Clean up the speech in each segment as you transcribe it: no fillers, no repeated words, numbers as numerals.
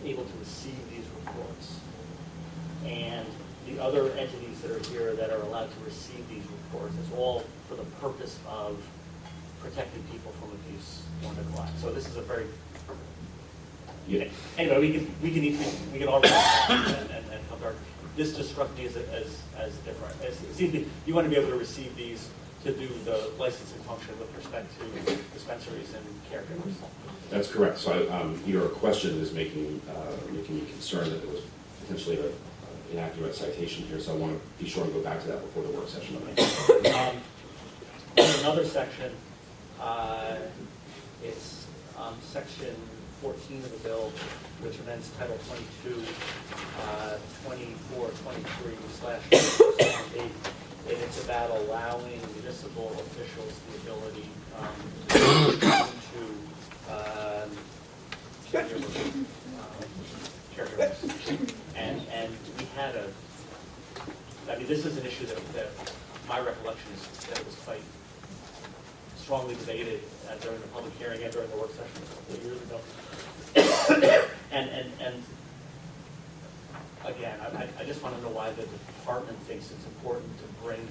able to receive these reports. And the other entities that are here that are allowed to receive these reports, it's all for the purpose of protecting people from abuse or neglect. So this is a very, anyway, we can all read and come back. This just struck me as different. It seems that you want to be able to receive these to do the licensing function with respect to dispensaries and caregivers. That's correct. So your question is making me concerned that there was potentially an inaccurate citation here, so I want to be sure to go back to that before the work session. Another section, it's section 14 of the bill, which amends Title 22, 2423/8, and it's about allowing municipal officials the ability to caregivers. And we had this is an issue that my recollection is that it was quite strongly debated during the public hearing and during the work session a couple of years ago. and again, I just want to know why the department thinks it's important to bring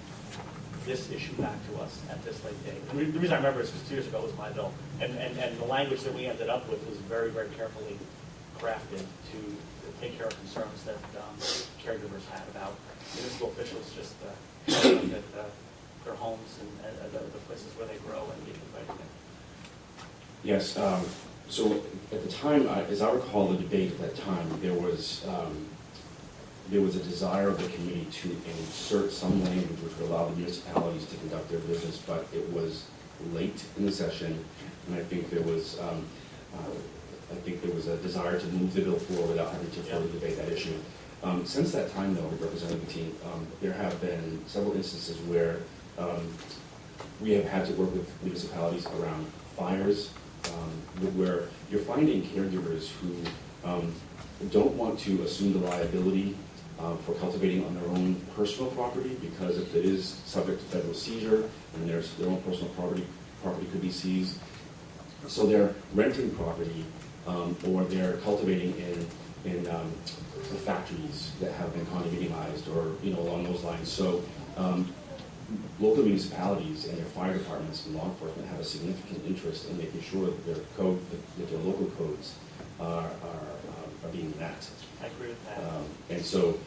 this issue back to us at this late date. And the reason I remember is because 2 years ago was my bill, and the language that we ended up with was very, very carefully crafted to take care of concerns that caregivers had about municipal officials just showing that their homes and the places where they grow and get invited in. Yes. So at the time, as I recall the debate at that time, there was a desire of the committee to insert some language which would allow the municipalities to conduct their business, but it was late in the session, and I think there was a desire to move the bill forward without having to further debate that issue. Since that time, though, Representative Team, there have been several instances where we have had to work with municipalities around fires, where you're finding caregivers who don't want to assume the liability for cultivating on their own personal property, because if it is subject to federal seizure and their own personal property could be seized. So they're renting property or they're cultivating in factories that have been condominiumized or along those lines. So local municipalities and their fire departments and law enforcement have a significant interest in making sure that their local codes are being met. I agree with that. And so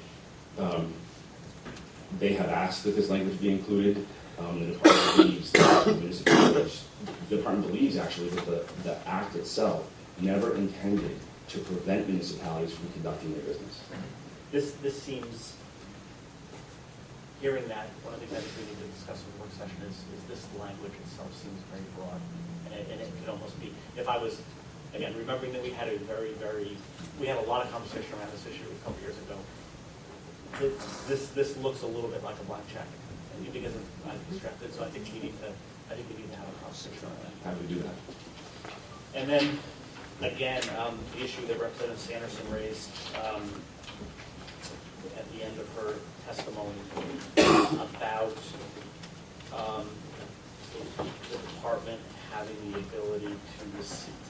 they have asked that this language be included. The department believes that the department believes actually that the act itself never intended to prevent municipalities from conducting their business. This seems, hearing that, one of the things I think we need to discuss in the work session is this language itself seems very broad. And it could almost be, if I was, again, remembering that we had a a lot of conversation around this issue a couple years ago. This looks a little bit like a blank check, because I'm distracted. So I think we need to have a conversation on that. How do we do that? And then, again, the issue that Representative Sanderson raised at the end of her testimony about the department having the ability to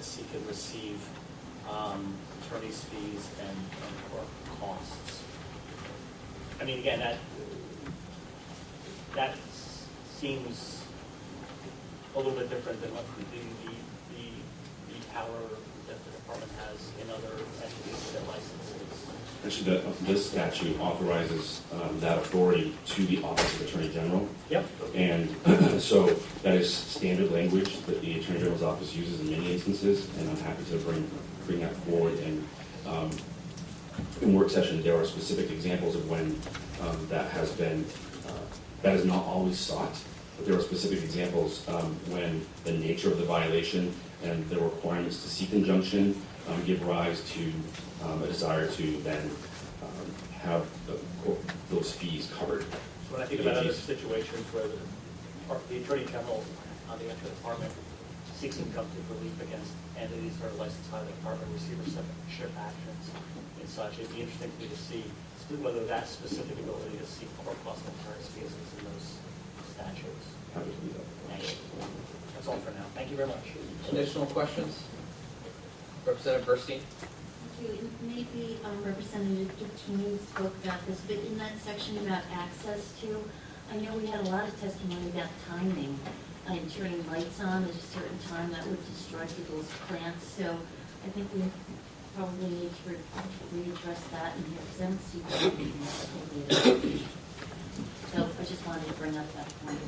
seek and receive attorney's fees and or costs. I mean, again, that seems a little bit different than what the power that the department has in other entities that licenses. Actually, this statute authorizes that authority to the Office of Attorney General. Yep. And so that is standard language that the Attorney General's office uses in many instances, and I'm happy to bring that forward. And in work session, there are specific examples of when that has been, that is not always sought, but there are specific examples when the nature of the violation and the requirements to seek injunction give rise to a desire to then have those fees covered. So when I think about other situations where the Attorney General on the end of the department seeks injunctive relief against entities that are licensed by the department, receivership actions and such, it'd be interesting for me to see whether that specific ability to seek court cost and attorney's fees is in those statutes. Happy to do that. Thank you. That's all for now. Thank you very much. Additional questions? Representative Burstein? Maybe Representative Debilitating spoke about this, but in that section about access to, I know we had a lot of testimony about timing and turning lights on at a certain time that would destroy people's plants. So I think we probably need to readdress that in here because I don't see that. So I just wanted to bring up that point.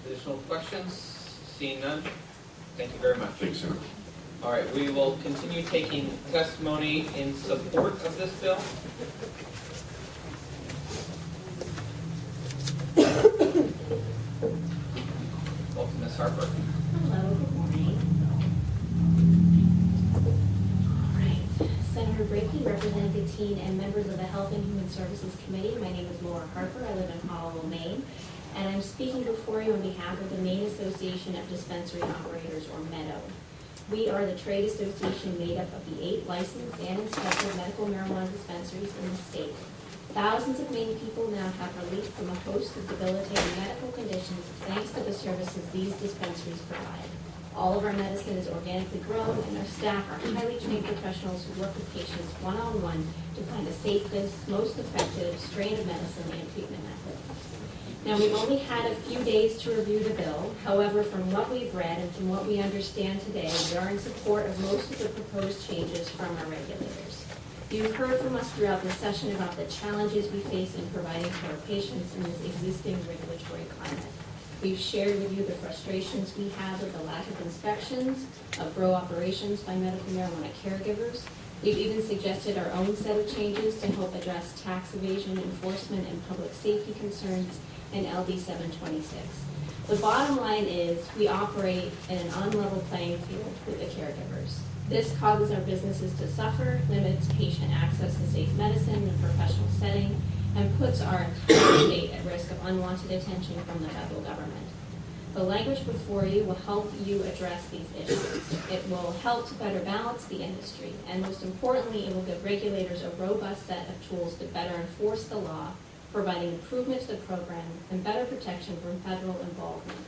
Additional questions? Seeing none? Thank you very much. Thanks, sir. All right, we will continue taking testimony in support of this bill. Welcome, Ms. Harper. Hello, good morning. All right, Senator Brakey, Representative Teen, and members of the Health and Human Services Committee. My name is Laura Harper. I live in Hollow, Maine, and I'm speaking before you on behalf of the Maine Association of Dispensary Operators, or MEDO. We are the trade association made up of the 8 licensed and inspected medical marijuana dispensaries in the state. Thousands of Maine people now have relief from a host of debilitating medical conditions thanks to the services these dispensaries provide. All of our medicine is organically grown, and our staff are highly trained professionals who work with patients one-on-one to find the safest, most effective strain of medicine and treatment method. Now, we've only had a few days to review the bill. However, from what we've read and from what we understand today, we are in support of most of the proposed changes from our regulators. You've heard from us throughout this session about the challenges we face in providing to our patients in this existing regulatory climate. We've shared with you the frustrations we have with the lack of inspections of grow operations by medical marijuana caregivers. We've even suggested our own set of changes to help address tax evasion, enforcement, and public safety concerns in LD 726. The bottom line is we operate in an unlevel playing field with the caregivers. This causes our businesses to suffer, limits patient access to safe medicine in a professional setting, and puts our entire state at risk of unwanted attention from the federal government. The language before you will help you address these issues. It will help to better balance the industry, and most importantly, it will give regulators a robust set of tools to better enforce the law, providing improvement to the program and better protection from federal involvement.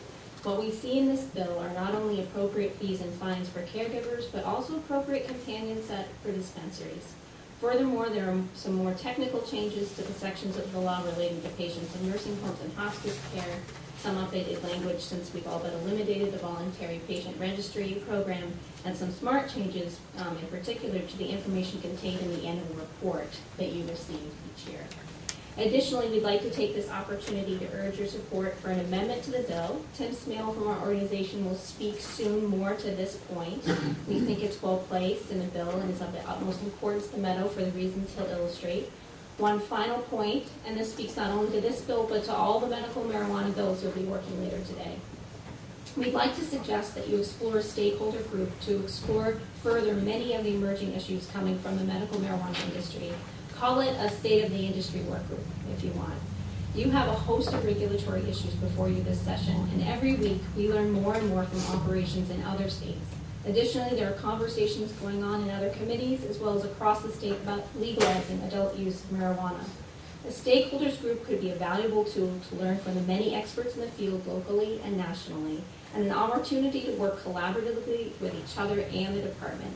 What we see in this bill are not only appropriate fees and fines for caregivers, but also appropriate companion set for dispensaries. Furthermore, there are some more technical changes to the sections of the law relating to patients in nursing homes and hospice care, some updated language since we've all but eliminated the voluntary patient registry program, and some smart changes in particular to the information contained in the annual report that you receive each year. Additionally, we'd like to take this opportunity to urge your support for an amendment to the bill. Tim Smale from our organization will speak soon more to this point. We think it's well placed in the bill and is of the utmost importance to Meadow for the reasons he'll illustrate. One final point, and this speaks not only to this bill, but to all the medical marijuana bills you'll be working later today. We'd like to suggest that you explore a stakeholder group to explore further many of the emerging issues coming from the medical marijuana industry. Call it a state of the industry work group if you want. You have a host of regulatory issues before you this session, and every week we learn more and more from operations in other states. Additionally, there are conversations going on in other committees as well as across the state about legalizing adult use of marijuana. A stakeholders group could be a valuable tool to learn from the many experts in the field locally and nationally, and an opportunity to work collaboratively with each other and the department.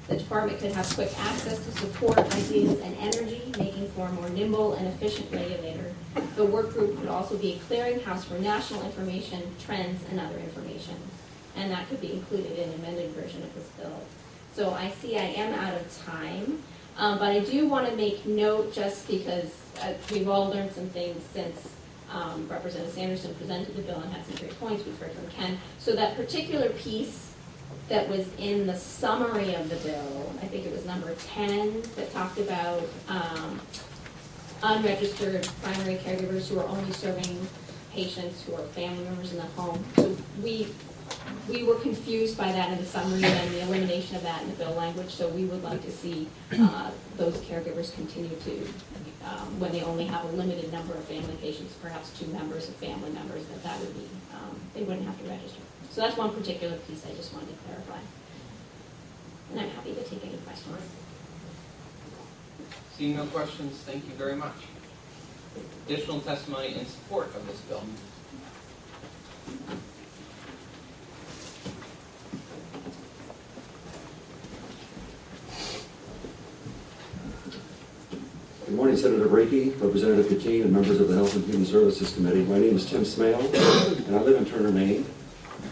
The department could have quick access to support, ideas, and energy, making for a more nimble and efficient regulator. The work group could also be a clearinghouse for national information, trends, and other information. And that could be included in an amended version of this bill. So I see I am out of time, but I do want to make note just because we've all learned some things since Representative Sanderson presented the bill and had some great points. We've heard from Ken. So that particular piece that was in the summary of the bill, I think it was number 10, that talked about unregistered primary caregivers who are only serving patients who are family members in the home. So we were confused by that in the summary and the elimination of that in the bill language, so we would like to see those caregivers continue to, when they only have a limited number of family patients, perhaps 2 members of family members, that would be, they wouldn't have to register. So that's one particular piece I just wanted to clarify. And I'm happy to take any questions. Seeing no questions, thank you very much. Additional testimony in support of this bill. Good morning, Senator Brakey, Representative Kateen, and members of the Health and Human Services Committee. My name is Tim Smale, and I live in Turner, Maine.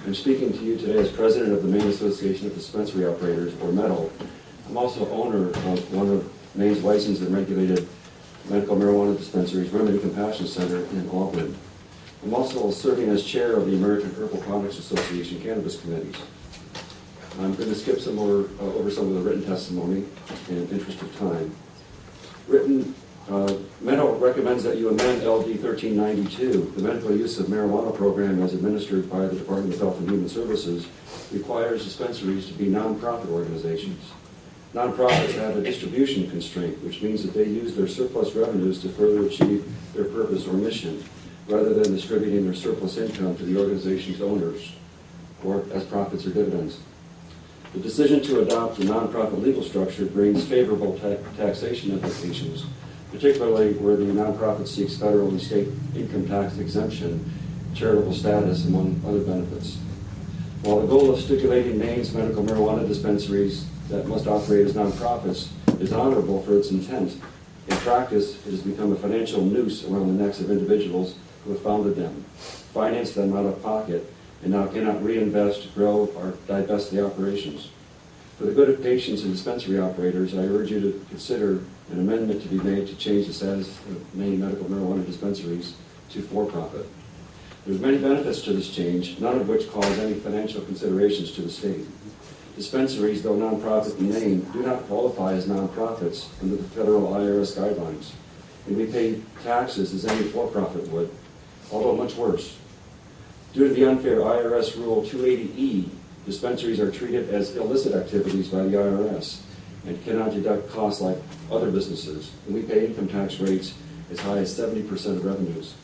I'm speaking to you today as president of the Maine Association of Dispensary Operators, or MEDAL. I'm also owner of one of Maine's licensed and regulated medical marijuana dispensaries, Remedy Compassion Center in Auburn. I'm also serving as chair of the American Herbal Products Association Cannabis Committees. I'm going to skip over some of the written testimony in the interest of time. MEDAL recommends that you amend LD 1392. The medical use of marijuana program as administered by the Department of Health and Human Services requires dispensaries to be nonprofit organizations. Nonprofits have a distribution constraint, which means that they use their surplus revenues to further achieve their purpose or mission, rather than distributing their surplus income to the organization's owners, or as profits or dividends. The decision to adopt a nonprofit legal structure brings favorable taxation implications, particularly where the nonprofit seeks federal and state income tax exemption, charitable status, among other benefits. While the goal of stipulating Maine's medical marijuana dispensaries that must operate as nonprofits is honorable for its intent, in practice it has become a financial noose around the necks of individuals who have founded them, financed them out of pocket, and now cannot reinvest, grow, or divest the operations. For the good of patients and dispensary operators, I urge you to consider an amendment to be made to change the status of Maine medical marijuana dispensaries to for-profit. There's many benefits to this change, none of which cause any financial considerations to the state. Dispensaries, though nonprofit in Maine, do not qualify as nonprofits under the federal IRS guidelines, and we pay taxes as any for-profit would, although much worse. Due to the unfair IRS Rule 280E, dispensaries are treated as illicit activities by the IRS and cannot deduct costs like other businesses, and we pay income tax rates as high as 70% of revenues.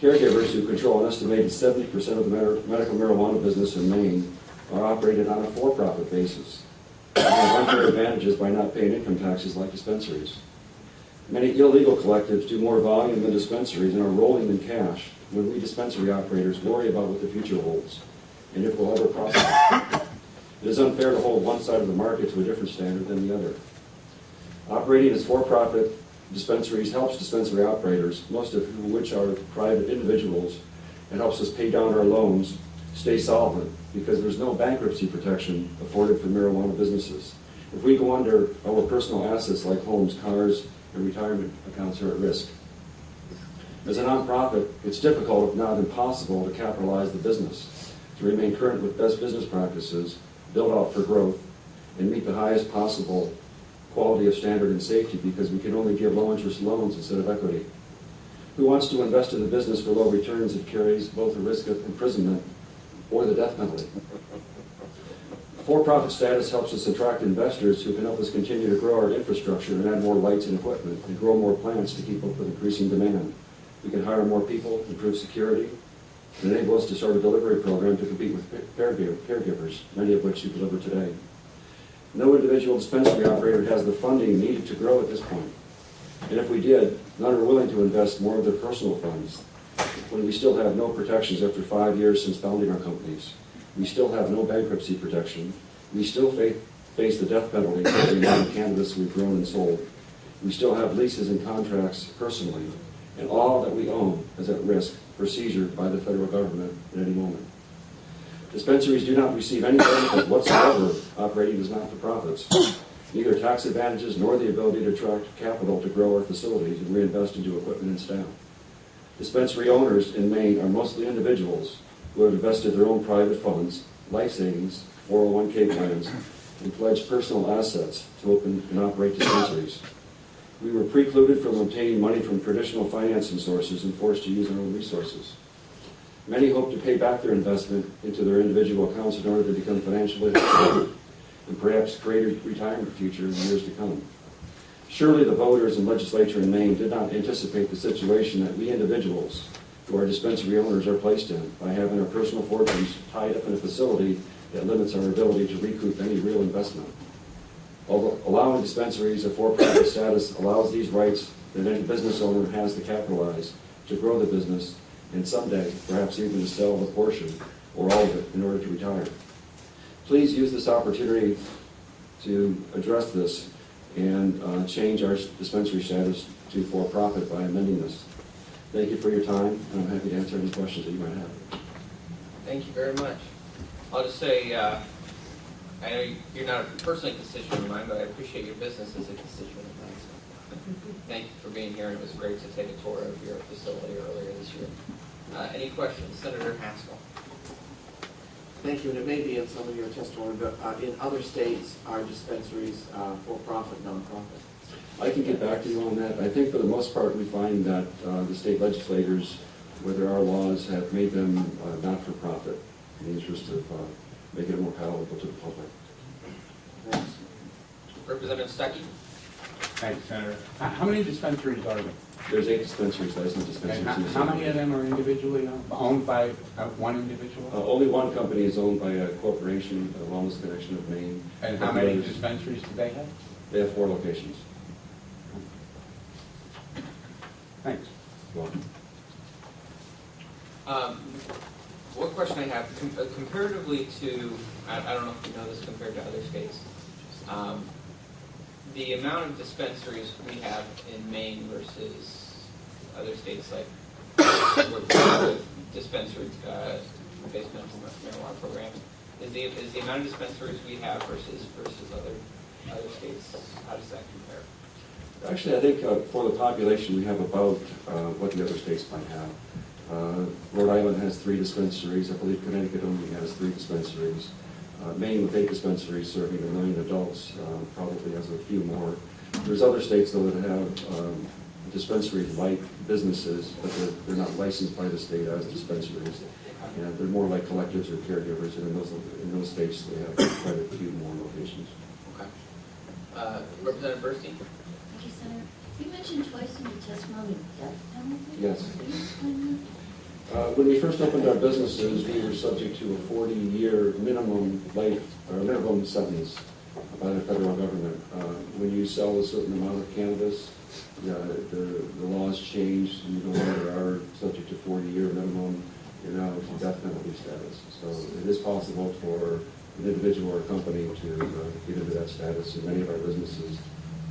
Caregivers, who control an estimated 70% of the medical marijuana business in Maine, are operated on a for-profit basis and have unfair advantages by not paying income taxes like dispensaries. Many illegal collectives do more volume than dispensaries and are rolling in cash when we dispensary operators worry about what the future holds and if we'll ever prosper. It is unfair to hold one side of the market to a different standard than the other. Operating as for-profit dispensaries helps dispensary operators, most of which are private individuals. It helps us pay down our loans, stay solvent, because there's no bankruptcy protection afforded for marijuana businesses. If we go under, our personal assets like homes, cars, and retirement accounts are at risk. As a nonprofit, it's difficult, if not impossible, to capitalize the business, to remain current with best business practices, build out for growth, and meet the highest possible quality of standard and safety, because we can only give low-interest loans instead of equity. Who wants to invest in a business for low returns that carries both the risk of imprisonment or the death penalty? For-profit status helps us attract investors who can help us continue to grow our infrastructure and add more lights and equipment and grow more plants to keep up with increasing demand. We can hire more people, improve security, and enable us to start a delivery program to compete with caregivers, many of which you deliver today. No individual dispensary operator has the funding needed to grow at this point. And if we did, none are willing to invest more of their personal funds when we still have no protections after 5 years since founding our companies. We still have no bankruptcy protection. We still face the death penalty for the amount of cannabis we've grown and sold. We still have leases and contracts personally, and all that we own is at risk for seizure by the federal government at any moment. Dispensaries do not receive any benefit whatsoever operating as not-for-profits, neither tax advantages nor the ability to attract capital to grow our facilities and reinvest into equipment and staff. Dispensary owners in Maine are mostly individuals who have invested their own private funds, life savings, 401k plans, and pledged personal assets to open and operate dispensaries. We were precluded from obtaining money from traditional financing sources and forced to use our own resources. Many hope to pay back their investment into their individual accounts in order to become financially secure and perhaps create a retirement future in years to come. Surely the voters and legislature in Maine did not anticipate the situation that we individuals, who are dispensary owners, are placed in by having our personal fortunes tied up in a facility that limits our ability to recoup any real investment. Although allowing dispensaries a for-profit status allows these rights that any business owner has to capitalize, to grow the business, and someday perhaps even to sell a portion or all of it in order to retire. Please use this opportunity to address this and change our dispensary status to for-profit by amending this. Thank you for your time, and I'm happy to answer any questions that you might have. Thank you very much. I'll just say, I know you're not a personally constituent of mine, but I appreciate your business as a constituent of mine. So thank you for being here, and it was great to take a tour of your facility earlier this year. Any questions? Senator Haskell. Thank you, and it may be in some of your testimony, but in other states, are dispensaries for-profit, non-profit? I can get back to you on that. I think for the most part, we find that the state legislators, where there are laws, have made them not-for-profit in the interest of making it more palatable to the public. Thanks. Representative Stuckey. Thanks, Senator. How many dispensaries are there? There's 8 dispensaries, licensed And dispensaries. in the how many state. of them are individually owned by one individual? Only one company is owned by a corporation, the Wellness Connection of Maine. And how many dispensaries do they have? They have 4 locations. Thanks. Well, One question I have, comparatively to, I don't know if you know this compared to other states, the amount of dispensaries we have in Maine versus other states like with dispensary-based medical marijuana programs, is the amount of dispensaries we have versus other states, how does that compare? actually, I think for the population, we have about what the other states might have. Rhode Island has 3 dispensaries. I believe Connecticut only has 3 dispensaries. Maine with 8 dispensaries serving 1 million adults probably has a few more. There's other states though that have dispensary-like businesses, but they're not licensed by the state as dispensaries. And they're more like collectives or caregivers, and in those states they have quite a few more locations. Okay. Representative Burstein? Thank you, Senator. You mentioned twice in your testimony death penalty? Yes. Can you explain When we first opened our businesses, we were subject to a 40-year minimum minimum sentence by the federal government. When you sell a certain amount of cannabis, the laws changed, and you no longer are subject to 40-year minimum. You're now to death penalty status. So it is possible for an individual or a company to get into that status, and many of our businesses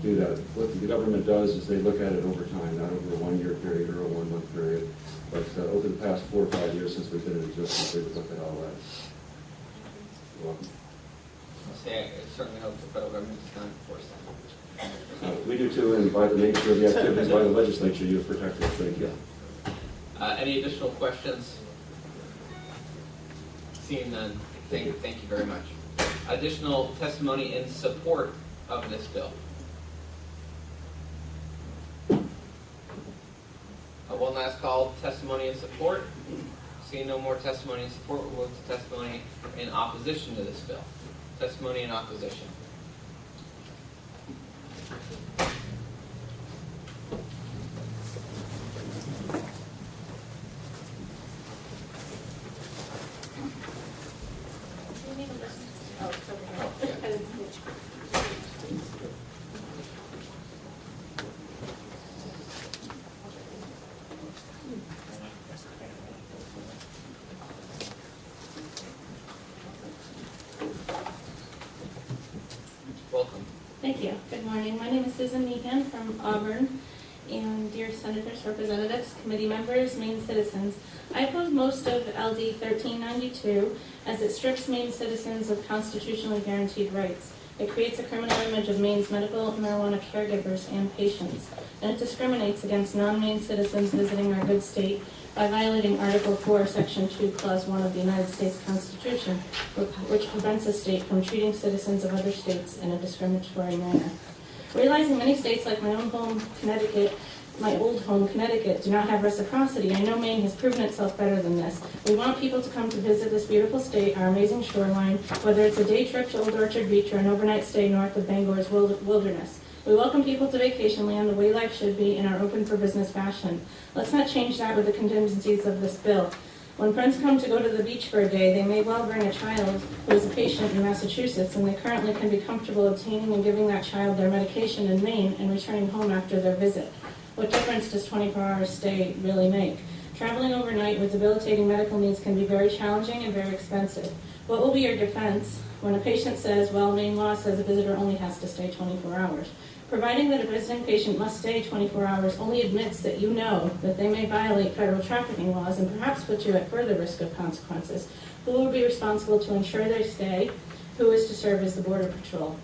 do that. What the government does is they look at it over time, not over a 1-year period or a 1-month period, but over the past 4 or 5 years since we've been in existence, they've looked at all that. You're welcome. I'll say I certainly hope the federal government does not enforce that. We do too, and by the nature of the activities by the legislature, you have protected us. Thank you. Any additional questions? Seeing none, thank you very much. Additional testimony in support of this bill. One last call, testimony in support. Seeing no more testimony in support, we'll move to testimony in opposition to this bill. Testimony in opposition. Welcome. Thank you. Good morning. My name is Susan Meehan from Auburn. And dear senators, representatives, committee members, Maine citizens, I oppose most of LD 1392 as it strips Maine citizens of constitutionally guaranteed rights. It creates a criminal image of Maine's medical marijuana caregivers and patients, and it discriminates against non-Maine citizens visiting our good state by violating Article 4, Section 2, Clause 1 of the United States Constitution, which prevents a state from treating citizens of other states in a discriminatory manner. Realizing many states like my own home, Connecticut, my old home, Connecticut, do not have reciprocity, I know Maine has proven itself better than this. We want people to come to visit this beautiful state, our amazing shoreline, whether it's a day trip to Old Orchard Beach or an overnight stay north of Bangor's wilderness. We welcome people to vacation land the way life should be in our open for business fashion. Let's not change that with the contingencies of this bill. When friends come to go to the beach for a day, they may well bring a child who is a patient in Massachusetts, and they currently can be comfortable obtaining and giving that child their medication in Maine and returning home after their visit. What difference does 24-hour stay really make? Traveling overnight with debilitating medical needs can be very challenging and very expensive. What will be your defense when a patient says, well, Maine law says a visitor only has to stay 24 hours? Providing that a visiting patient must stay 24 hours only admits that you know that they may violate federal trafficking laws and perhaps put you at further risk of consequences. Who will be responsible to ensure their stay? Who is to serve as the Border Patrol?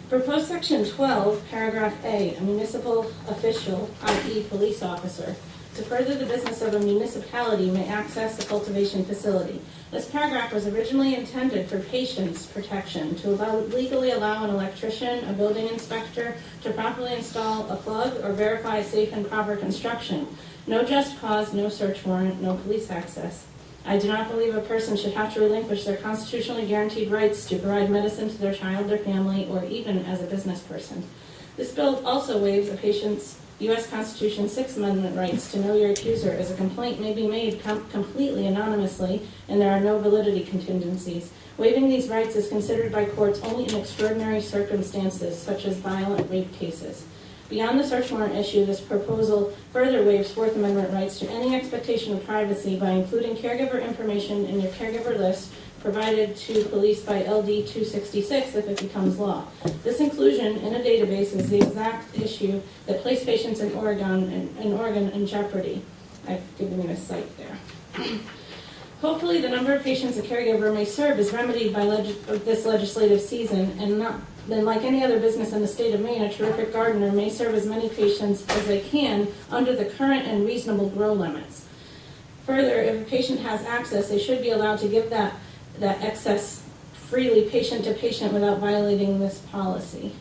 Proposed Section 12, Paragraph A, a municipal official, i.e. police officer, to further the business of a municipality may access the cultivation facility. This paragraph was originally intended for patients' protection, to legally allow an electrician, a building inspector, to properly install a plug or verify safe and proper construction. No just cause, no search warrant, no police access. I do not believe a person should have to relinquish their constitutionally guaranteed rights to provide medicine to their child, their family, or even as a business person. This bill also waives a patient's U.S. Constitution's Sixth Amendment rights to know your accuser, as a complaint may be made completely anonymously and there are no validity contingencies. Waiving these rights is considered by courts only in extraordinary circumstances, such as violent rape cases. Beyond the search warrant issue, this proposal further waives Fourth Amendment rights to any expectation of privacy by including caregiver information in your caregiver list provided to police by LD 266 if it becomes law. This inclusion in a database is the exact issue that placed patients in Oregon in jeopardy. I've given you a cite there. Hopefully the number of patients a caregiver may serve is remedied by this legislative season, and not then like any other business in the state of Maine, a terrific gardener may serve as many patients as they can under the current and reasonable grow limits. Further, if a patient has access, they should be allowed to give that excess freely patient to patient without violating this policy.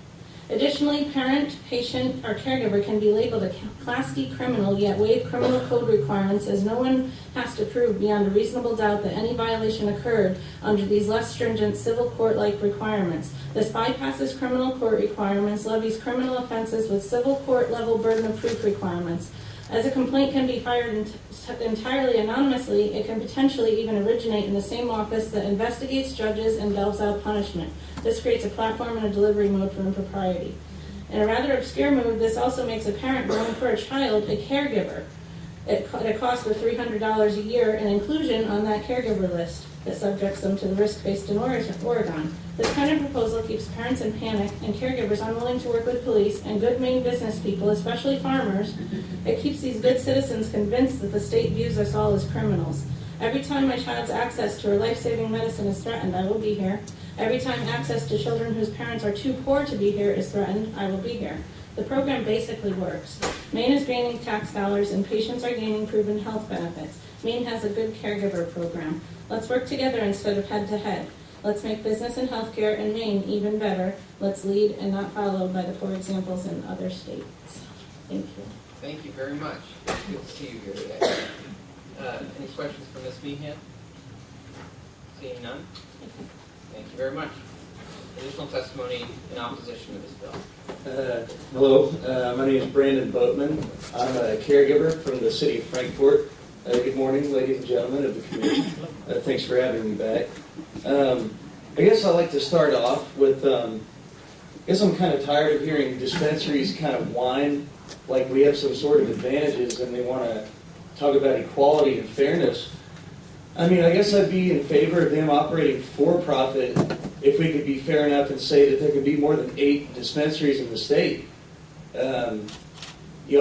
Additionally, parent, patient, or caregiver can be labeled a Class D criminal, yet waive criminal code requirements, as no one has to prove beyond a reasonable doubt that any violation occurred under these less stringent civil court-like requirements. This bypasses criminal court requirements, levies criminal offenses with civil court-level burden of proof requirements. As a complaint can be filed entirely anonymously, it can potentially even originate in the same office that investigates judges and delves out punishment. This creates a platform and a delivery mode for impropriety. In a rather obscure move, this also makes a parent growing for a child a caregiver at a cost of $300 a year and inclusion on that caregiver list that subjects them to the risk faced in Oregon. This kind of proposal keeps parents in panic and caregivers unwilling to work with police and good Maine business people, especially farmers. It keeps these good citizens convinced that the state views us all as criminals. Every time my child's access to her life-saving medicine is threatened, I will be here. Every time access to children whose parents are too poor to be here is threatened, I will be here. The program basically works. Maine is gaining tax dollars and patients are gaining proven health benefits. Maine has a good caregiver program. Let's work together instead of head-to-head. Let's make business and healthcare in Maine even better. Let's lead and not follow by the poor examples in other states. Thank you. Thank you very much. Good to see you here today. Any questions for Ms. Meehan? Seeing none? Thank you very much. Additional testimony in opposition to this bill. Hello, my name is Brandon Boatman. I'm a caregiver from the city of Frankfort. Good morning, ladies and gentlemen of the committee. Thanks for having me back. I guess I'd like to start off with, I guess I'm kind of tired of hearing dispensaries kind of whine like we have some sort of advantages and they want to talk about equality and fairness. I mean, I guess I'd be in favor of them operating for profit if we could be fair enough and say that there could be more than 8 dispensaries in the state.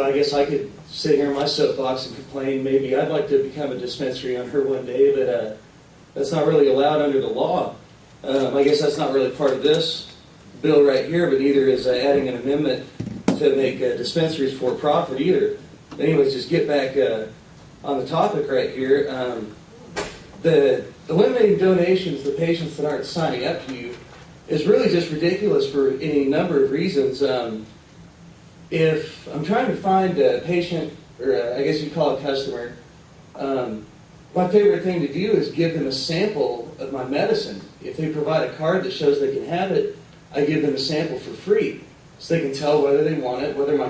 I guess I could sit here in my soapbox and complain maybe I'd like to become a dispensary owner one day, but that's not really allowed under the law. I guess that's not really part of this bill right here, but neither is adding an amendment to make dispensaries for profit either. Anyways, just get back on the topic right here. The eliminating donations to patients that aren't signing up to you is really just ridiculous for any number of reasons. If I'm trying to find a patient, or I guess you'd call it a customer, my favorite thing to do is give them a sample of my medicine. If they provide a card that shows they can have it, I give them a sample for free, so they can tell whether they want it, whether my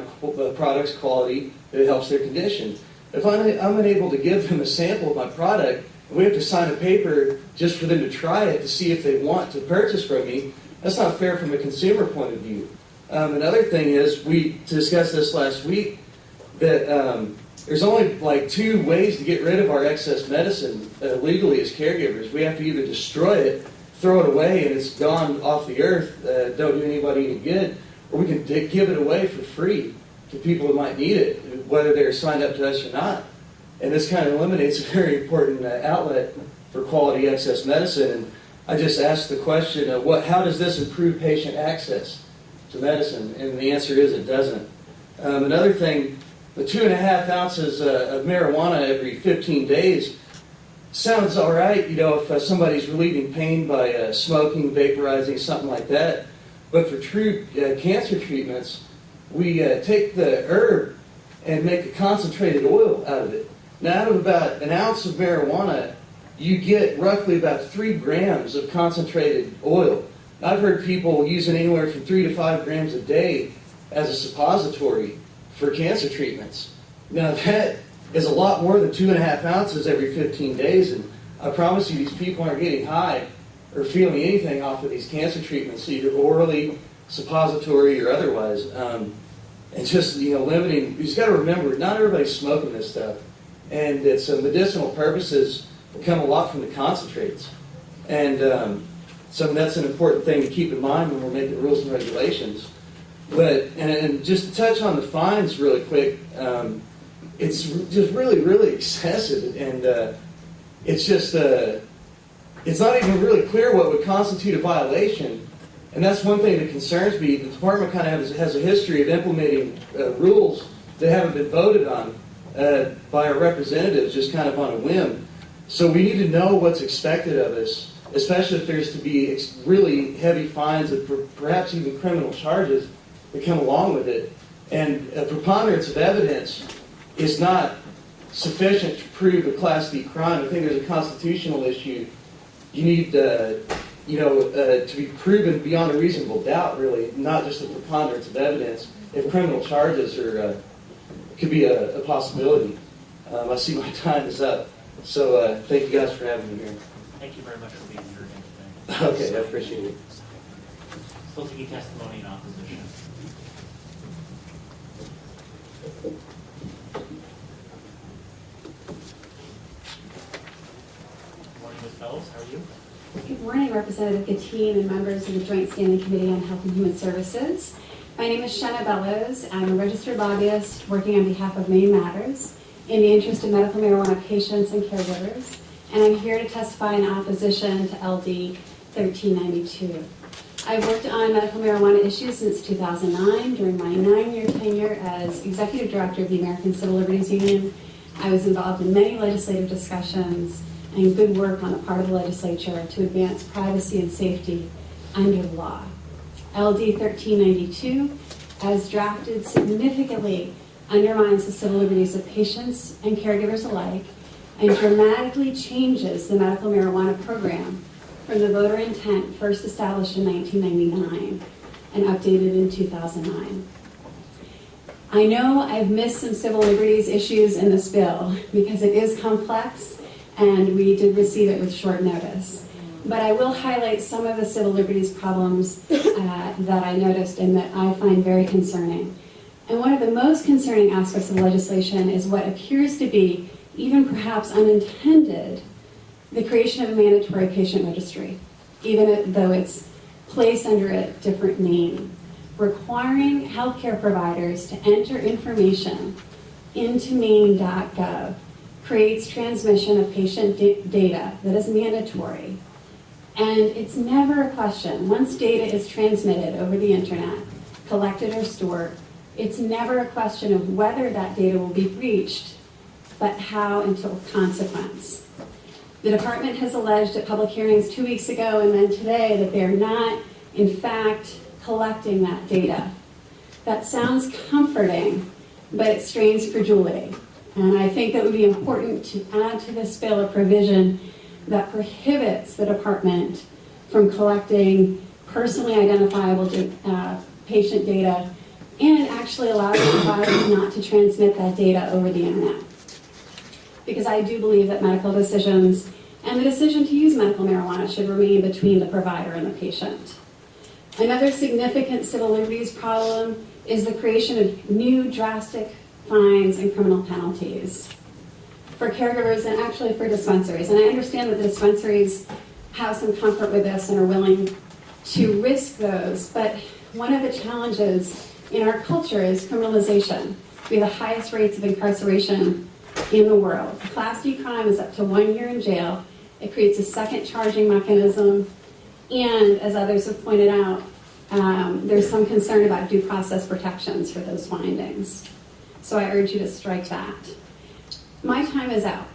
product's quality, if it helps their condition. If I'm unable to give them a sample of my product, and we have to sign a paper just for them to try it to see if they want to purchase from me, that's not fair from a consumer point of view. Another thing is, we discussed this last week, that there's only like 2 ways to get rid of our excess medicine legally as caregivers. We have to either destroy it, throw it away, and it's gone off the earth, don't do anybody any good, or we can give it away for free to people who might need it, whether they're signed up to us or not. And this kind of eliminates a very important outlet for quality access medicine. And I just asked the question, how does this improve patient access to medicine? And the answer is it doesn't. Another thing, the 2.5 ounces of marijuana every 15 days sounds all right, if somebody's relieving pain by smoking, vaporizing, something like that. But for true cancer treatments, we take the herb and make a concentrated oil out of it. Now, out of about an ounce of marijuana, you get roughly about 3 grams of concentrated oil. I've heard people using anywhere from 3 to 5 grams a day as a suppository for cancer treatments. Now, that is a lot more than 2.5 ounces every 15 days, and I promise you these people aren't getting high or feeling anything off of these cancer treatments, either orally, suppository, or otherwise. And just, limiting, you just got to remember, not everybody's smoking this stuff, and its medicinal purposes come a lot from the concentrates. And so that's an important thing to keep in mind when we're making rules and regulations. But, and just to touch on the fines really quick, it's just really, really excessive, and it's just, it's not even really clear what would constitute a violation, and that's one thing that concerns me. The department kind of has a history of implementing rules that haven't been voted on by our representatives, just kind of on a whim. So we need to know what's expected of us, especially if there's to be really heavy fines and perhaps even criminal charges that come along with it. And a preponderance of evidence is not sufficient to prove a Class B crime. I think there's a constitutional issue. You need, to be proven beyond a reasonable doubt, really, not just a preponderance of evidence. If criminal charges could be a possibility. I see my time is up. So thank you guys for having me here. Thank you very much for being here again today. Okay, I appreciate it. Still taking testimony in opposition. Good morning, Ms. Bellows. How are you? Good morning, Representative Gatine and members of the Joint Standing Committee on Health and Human Services. My name is Shenna Bellows. I'm a registered lobbyist working on behalf of Maine Matters in the interest of medical marijuana patients and caregivers, and I'm here to testify in opposition to LD 1392. I've worked on medical marijuana issues since 2009. During my 9-year tenure as Executive Director of the American Civil Liberties Union, I was involved in many legislative discussions and good work on the part of the legislature to advance privacy and safety under the law. LD 1392, as drafted, significantly undermines the civil liberties of patients and caregivers alike and dramatically changes the medical marijuana program from the voter intent first established in 1999 and updated in 2009. I know I've missed some civil liberties issues in this bill because it is complex and we did receive it with short notice. But I will highlight some of the civil liberties problems that I noticed and that I find very concerning. And one of the most concerning aspects of the legislation is what appears to be, even perhaps unintended, the creation of a mandatory patient registry, even though it's placed under a different name, requiring healthcare providers to enter information into Maine.gov creates transmission of patient data that is mandatory. And it's never a question. Once data is transmitted over the internet, collected or stored, it's never a question of whether that data will be breached, but how until consequence. The department has alleged at public hearings 2 weeks ago and then today that they're not, in fact, collecting that data. That sounds comforting, but it strains credulity. And I think that it would be important to add to this bill a provision that prohibits the department from collecting personally identifiable patient data and actually allows providers not to transmit that data over the internet. Because I do believe that medical decisions and the decision to use medical marijuana should remain between the provider and the patient. Another significant civil liberties problem is the creation of new drastic fines and criminal penalties for caregivers and actually for dispensaries. And I understand that the dispensaries have some comfort with this and are willing to risk those, but one of the challenges in our culture is criminalization. We have the highest rates of incarceration in the world. Class D crime is up to 1 year in jail. It creates a second charging mechanism. And as others have pointed out, there's some concern about due process protections for those findings. So I urge you to strike that. My time is out.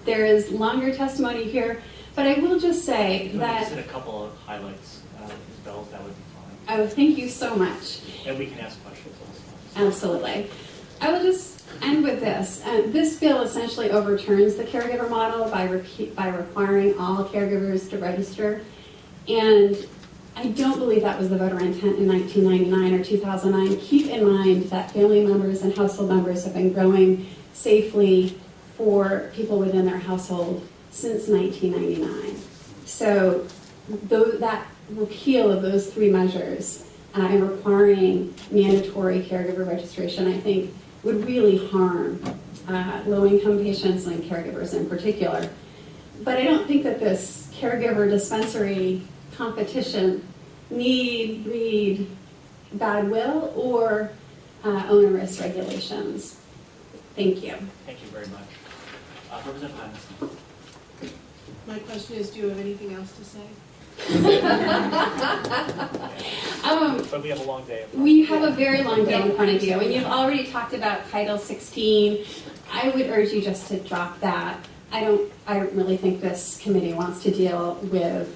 There is longer testimony here, but I will just say If you that... just hit a couple of highlights, Ms. Bells, that would be fine. Oh, thank you so much. And we can ask questions also. Absolutely. I will just end with this. This bill essentially overturns the caregiver model by requiring all caregivers to register. And I don't believe that was the voter intent in 1999 or 2009. Keep in mind that family members and household members have been growing safely for people within their household since 1999. So that repeal of those three measures and requiring mandatory caregiver registration, I think, would really harm low-income patients and caregivers in particular. But I don't think that this caregiver dispensary competition need breed bad will or onerous regulations. Thank you. Thank you very much. Representative Hyman. My question is, do you have anything else to say? But we have a long day. We have a very long day in front of you, and you've already talked about Title 16. I would urge you just to drop that. I don't really think this committee wants to deal with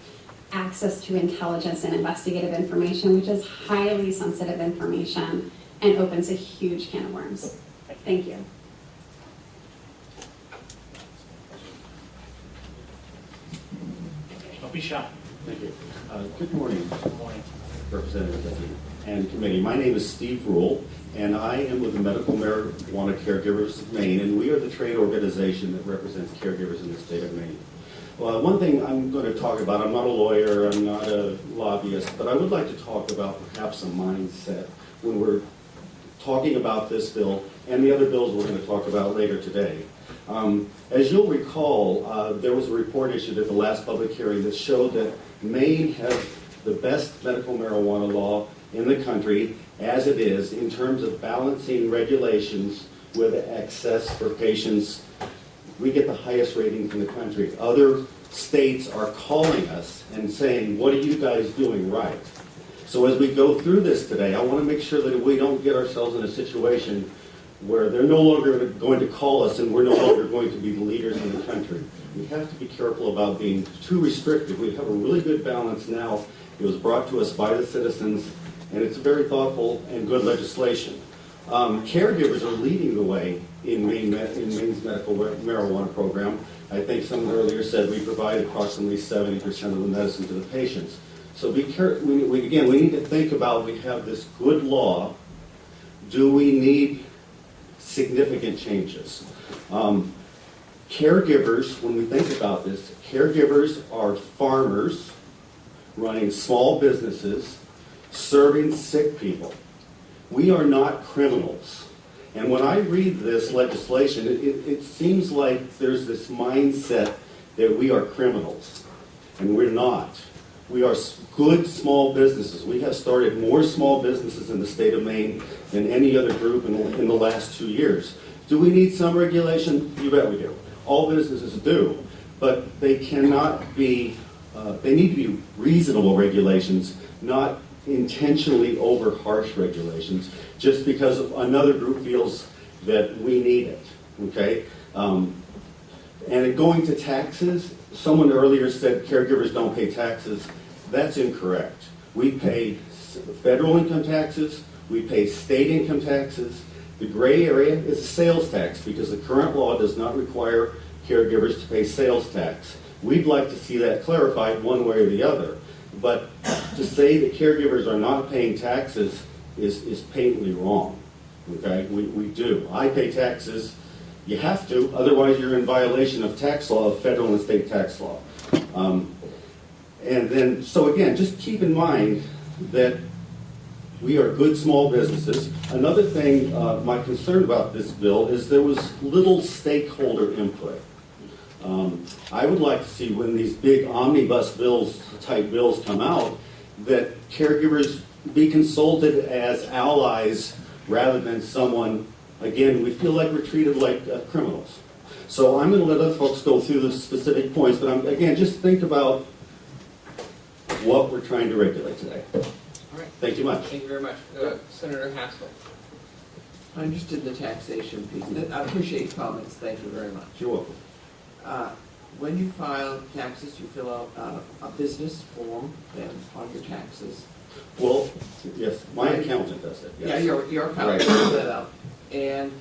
access to intelligence and investigative information, which is highly sensitive information and opens a huge can of worms. Thank you. Don't be shy. Thank you. Good morning, Good morning. Representative and Committee. My name is Steve Rule, and I am with the Medical Marijuana Caregivers of Maine, and we are the trade organization that represents caregivers in the state of Maine. Well, one thing I'm going to talk about, I'm not a lawyer, I'm not a lobbyist, but I would like to talk about perhaps a mindset when we're talking about this bill and the other bills we're going to talk about later today. As you'll recall, there was a report issued at the last public hearing that showed that Maine has the best medical marijuana law in the country as it is in terms of balancing regulations with access for patients. We get the highest ratings in the country. Other states are calling us and saying, what are you guys doing right? So as we go through this today, I want to make sure that we don't get ourselves in a situation where they're no longer going to call us and we're no longer going to be the leaders in the country. We have to be careful about being too restrictive. We have a really good balance now. It was brought to us by the citizens, and it's very thoughtful and good legislation. Caregivers are leading the way in Maine's medical marijuana program. I think someone earlier said we provide approximately 70% of the medicine to the patients. So be careful. We need to think about, we have this good law. Do we need significant changes? Caregivers, when we think about this, caregivers are farmers running small businesses, serving sick people. We are not criminals. And when I read this legislation, it seems like there's this mindset that we are criminals, and we're not. We are good small businesses. We have started more small businesses in the state of Maine than any other group in the last 2 years. Do we need some regulation? You bet we do. All businesses do, but they cannot be, they need to be reasonable regulations, not intentionally over harsh regulations, just because another group feels that we need it, okay? And going to taxes, someone earlier said caregivers don't pay taxes. That's incorrect. We pay federal income taxes, we pay state income taxes. The gray area is a sales tax because the current law does not require caregivers to pay sales tax. We'd like to see that clarified one way or the other. But to say that caregivers are not paying taxes is patently wrong. Okay, we do. I pay taxes. You have to, otherwise you're in violation of tax law, of federal and state tax law. And then, so again, just keep in mind that we are good small businesses. Another thing, my concern about this bill is there was little stakeholder input. I would like to see when these big omnibus bills, type bills come out, that caregivers be consulted as allies rather than someone, again, we feel like we're treated like criminals. So I'm going to let other folks go through the specific points, but again, just think about what we're trying to regulate today. All right. Thank you much. Thank you very much. Senator Haskell. I'm interested in the taxation piece. I appreciate your comments, thank you very much. You're welcome. When you file taxes, you fill out a business form then on your taxes. Well, yes, my accountant does it, yes. Yeah, your accountant Right. fills that out. And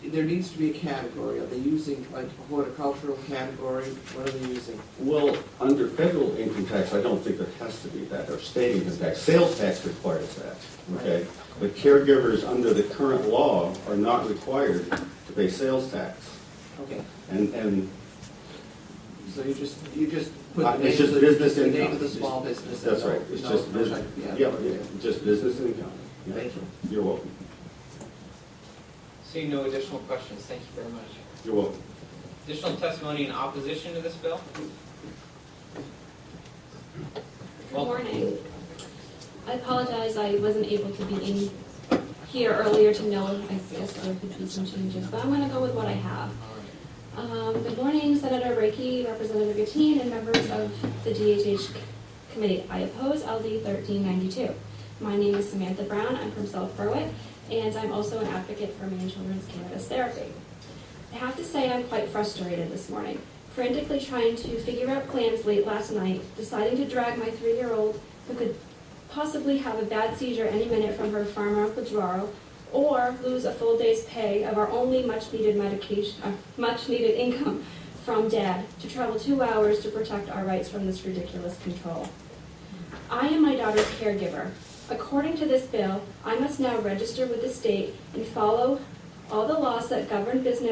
there needs to be a category. Are they using like a horticultural category? What are they using? Well, under federal income tax, I don't think there has to be that, or state income tax. Sales tax requires that, okay? But caregivers under the current law are not required to pay sales tax. Okay, And so you just put the it's name just of business the name income. of the small business. That's and right, it's no- just no business, type- yeah, just business income. Yeah. Thank you. You're welcome. Seeing no additional questions, thank you very much. You're welcome. Additional testimony in opposition to this bill? Good morning. I apologize, I wasn't able to be in here earlier to know, I guess there could be some changes, but I'm gonna go with what I have. Good morning, Senator Brakey, Representative Gatine, and members of the DHH committee. I oppose LD 1392. My name is Samantha Brown, I'm from South Berwick, and I'm also an advocate for Maine Children's Cannabis Therapy. I have to say I'm quite frustrated this morning, frantically trying to figure out plans late last night, deciding to drag my 3-year-old who could possibly have a bad seizure any minute from her farmer withdrawal, or lose a full day's pay of our only much-needed much-needed income from Dad to travel 2 hours to protect our rights from this ridiculous control. I am my daughter's caregiver. According to this bill, I must now register with the state and follow all the laws that govern business